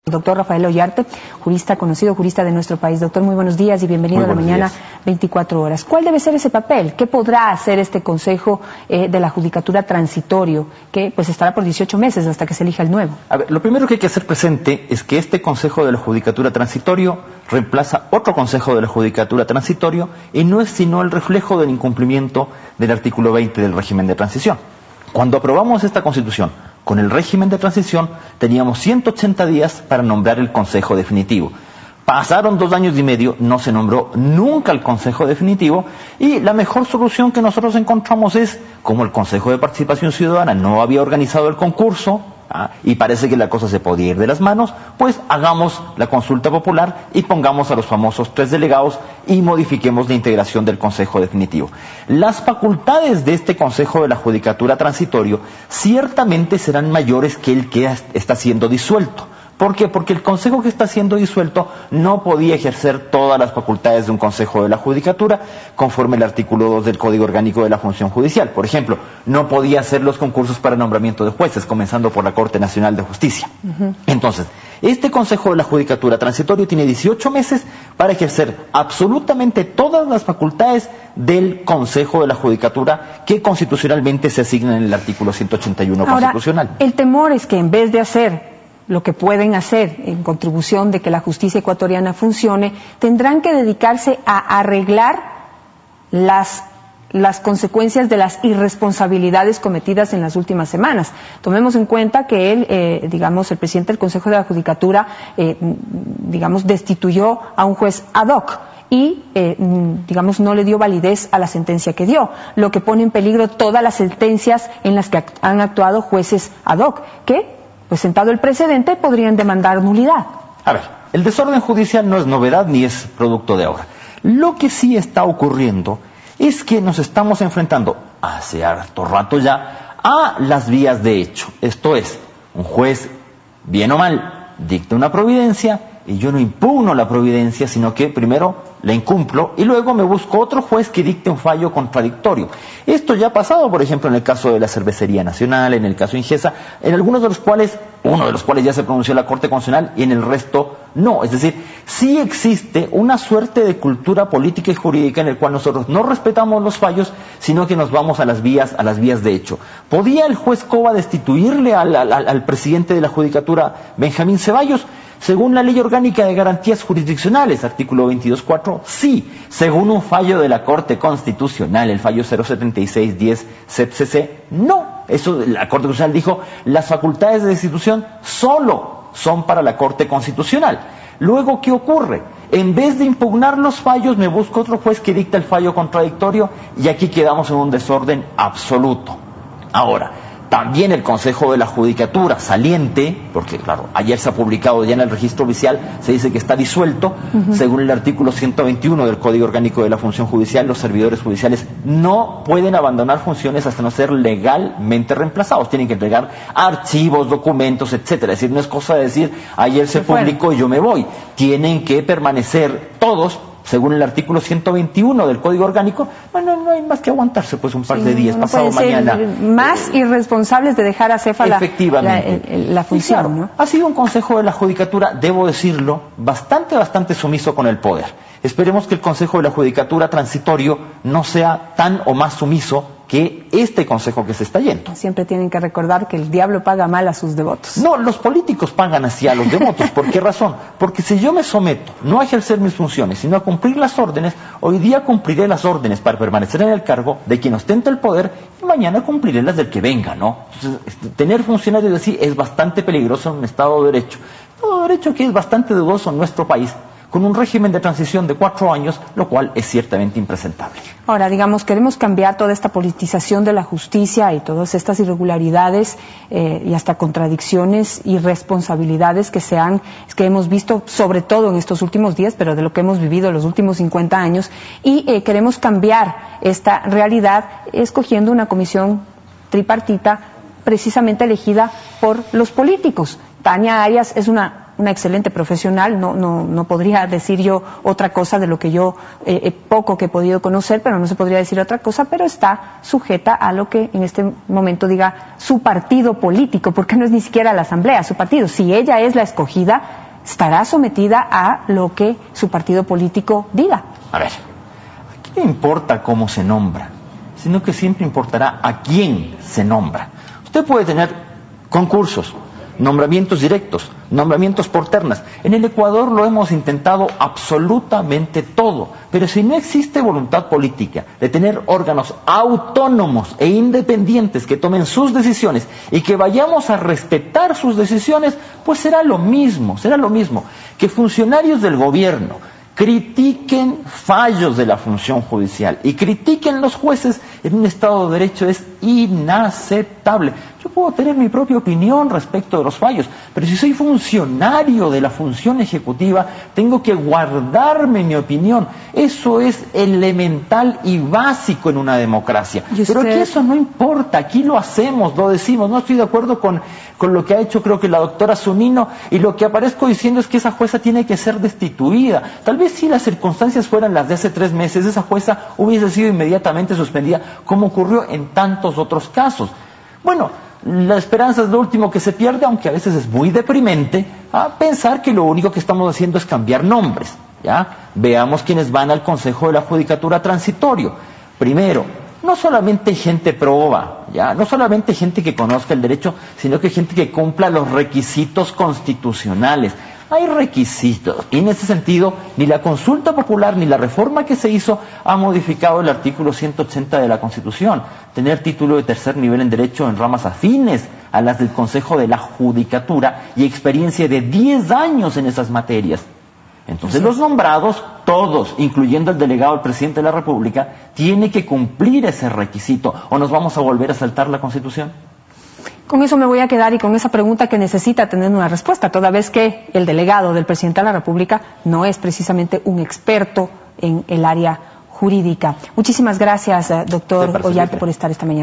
Doctor Rafael Ollarte, jurista conocido, jurista de nuestro país. Doctor, muy buenos días y bienvenido a la mañana 24 horas. ¿Cuál debe ser ese papel? ¿Qué podrá hacer este Consejo de la Judicatura Transitorio, que pues estará por 18 meses hasta que se elija el nuevo? A ver, lo primero que hay que hacer presente es que este Consejo de la Judicatura Transitorio reemplaza otro Consejo de la Judicatura Transitorio y no es sino el reflejo del incumplimiento del artículo 20 del régimen de transición. Cuando aprobamos esta Constitución con el régimen de transición, teníamos 180 días para nombrar el Consejo Definitivo. Pasaron 2 años y medio, no se nombró nunca el Consejo Definitivo, y la mejor solución que nosotros encontramos es, como el Consejo de Participación Ciudadana no había organizado el concurso, y parece que la cosa se podía ir de las manos, pues hagamos la consulta popular y pongamos a los famosos 3 delegados y modifiquemos la integración del Consejo Definitivo. Las facultades de este Consejo de la Judicatura Transitorio ciertamente serán mayores que el que está siendo disuelto. ¿Por qué? Porque el Consejo que está siendo disuelto no podía ejercer todas las facultades de un Consejo de la Judicatura conforme el artículo 2 del Código Orgánico de la Función Judicial. Por ejemplo, no podía hacer los concursos para nombramiento de jueces, comenzando por la Corte Nacional de Justicia. Entonces, este Consejo de la Judicatura Transitorio tiene 18 meses para ejercer absolutamente todas las facultades del Consejo de la Judicatura que constitucionalmente se asignan en el artículo 181 constitucional. El temor es que en vez de hacer lo que pueden hacer en contribución de que la justicia ecuatoriana funcione, tendrán que dedicarse a arreglar las consecuencias de las irresponsabilidades cometidas en las últimas semanas. Tomemos en cuenta que él, el presidente del Consejo de la Judicatura, destituyó a un juez ad hoc y, no le dio validez a la sentencia que dio, lo que pone en peligro todas las sentencias en las que han actuado jueces ad hoc, que pues sentado el precedente, podrían demandar nulidad. A ver, el desorden judicial no es novedad ni es producto de ahora. Lo que sí está ocurriendo es que nos estamos enfrentando, hace harto rato ya, a las vías de hecho. Esto es, un juez, bien o mal, dicta una providencia y yo no impugno la providencia, sino que primero la incumplo y luego me busco otro juez que dicte un fallo contradictorio. Esto ya ha pasado, por ejemplo, en el caso de la Cervecería Nacional, en el caso Ingesa, en algunos de los cuales, uno de los cuales ya se pronunció la Corte Constitucional y en el resto no. Es decir, sí existe una suerte de cultura política y jurídica en el cual nosotros no respetamos los fallos, sino que nos vamos a las vías de hecho. ¿Podía el juez Cova destituirle al presidente de la Judicatura, Benjamín Ceballos? Según la Ley Orgánica de Garantías Jurisdiccionales, artículo 22.4, sí. Según un fallo de la Corte Constitucional, el fallo 07610 CEP-CC, no. Eso, la Corte Constitucional dijo, las facultades de destitución solo son para la Corte Constitucional. Luego, ¿qué ocurre? En vez de impugnar los fallos, me busco otro juez que dicta el fallo contradictorio y aquí quedamos en un desorden absoluto. Ahora, también el Consejo de la Judicatura saliente, porque claro, ayer se ha publicado ya en el registro oficial, se dice que está disuelto, según el artículo 121 del Código Orgánico de la Función Judicial, los servidores judiciales no pueden abandonar funciones hasta no ser legalmente reemplazados, tienen que entregar archivos, documentos, etcétera. Es decir, no es cosa de decir, ayer se publicó y yo me voy, tienen que permanecer todos, según el artículo 121 del Código Orgánico. Bueno, no hay más que aguantarse pues un par de días, pasado mañana. Más irresponsables de dejar a Céfala la función, claro, ¿no? Ha sido un Consejo de la Judicatura, debo decirlo, bastante sumiso con el poder. Esperemos que el Consejo de la Judicatura Transitorio no sea tan o más sumiso que este Consejo que se está yendo. Siempre tienen que recordar que el diablo paga mal a sus devotos. No, los políticos pagan así a los devotos. ¿Por qué razón? Porque si yo me someto no a ejercer mis funciones, sino a cumplir las órdenes, hoy día cumpliré las órdenes para permanecer en el cargo de quien ostenta el poder y mañana cumpliré las del que venga, ¿no? Entonces, tener funcionarios así es bastante peligroso en un Estado de Derecho. Estado de Derecho que es bastante dudoso en nuestro país, con un régimen de transición de 4 años, lo cual es ciertamente impresentable. Ahora, queremos cambiar toda esta politización de la justicia y todas estas irregularidades y hasta contradicciones y responsabilidades que hemos visto, sobre todo en estos últimos días, pero de lo que hemos vivido los últimos 50 años, y queremos cambiar esta realidad escogiendo una comisión tripartita precisamente elegida por los políticos. Tania Arias es una una excelente profesional, no podría decir yo otra cosa de lo que yo poco que he podido conocer, pero no se podría decir otra cosa, pero está sujeta a lo que en este momento diga su partido político, porque no es ni siquiera la asamblea, su partido. Si ella es la escogida, estará sometida a lo que su partido político diga. A ver, aquí no importa cómo se nombra, sino que siempre importará a quién se nombra. Usted puede tener concursos, nombramientos directos, nombramientos por ternas. En el Ecuador lo hemos intentado absolutamente todo, pero si no existe voluntad política de tener órganos autónomos e independientes que tomen sus decisiones y que vayamos a respetar sus decisiones, pues será lo mismo que funcionarios del gobierno critiquen fallos de la función judicial y critiquen los jueces en un Estado de Derecho. Es inaceptable. Yo puedo tener mi propia opinión respecto de los fallos, pero si soy funcionario de la función ejecutiva, tengo que guardarme mi opinión. Eso es elemental y básico en una democracia. Pero aquí eso no importa, aquí lo hacemos, lo decimos. No estoy de acuerdo con lo que ha hecho, creo que la doctora Zunino, y lo que aparezco diciendo es que esa jueza tiene que ser destituida. Tal vez si las circunstancias fueran las de hace 3 meses, esa jueza hubiese sido inmediatamente suspendida, como ocurrió en tantos otros casos. Bueno, la esperanza es lo último que se pierde, aunque a veces es muy deprimente pensar que lo único que estamos haciendo es cambiar nombres. ¿Ya? Veamos quiénes van al Consejo de la Judicatura Transitorio. Primero, no solamente gente proba, ¿ya? No solamente gente que conozca el derecho, sino que gente que cumpla los requisitos constitucionales. Hay requisitos, y en ese sentido, ni la consulta popular ni la reforma que se hizo ha modificado el artículo 180 de la Constitución. Tener título de tercer nivel en derecho en ramas afines a las del Consejo de la Judicatura y experiencia de 10 años en esas materias. Entonces los nombrados, todos, incluyendo el delegado del presidente de la República, tiene que cumplir ese requisito, o nos vamos a volver a saltar la Constitución. Con eso me voy a quedar y con esa pregunta que necesita tener una respuesta, toda vez que el delegado del presidente de la República no es precisamente un experto en el área jurídica. Muchísimas gracias, doctor Ollarte, por estar esta mañana.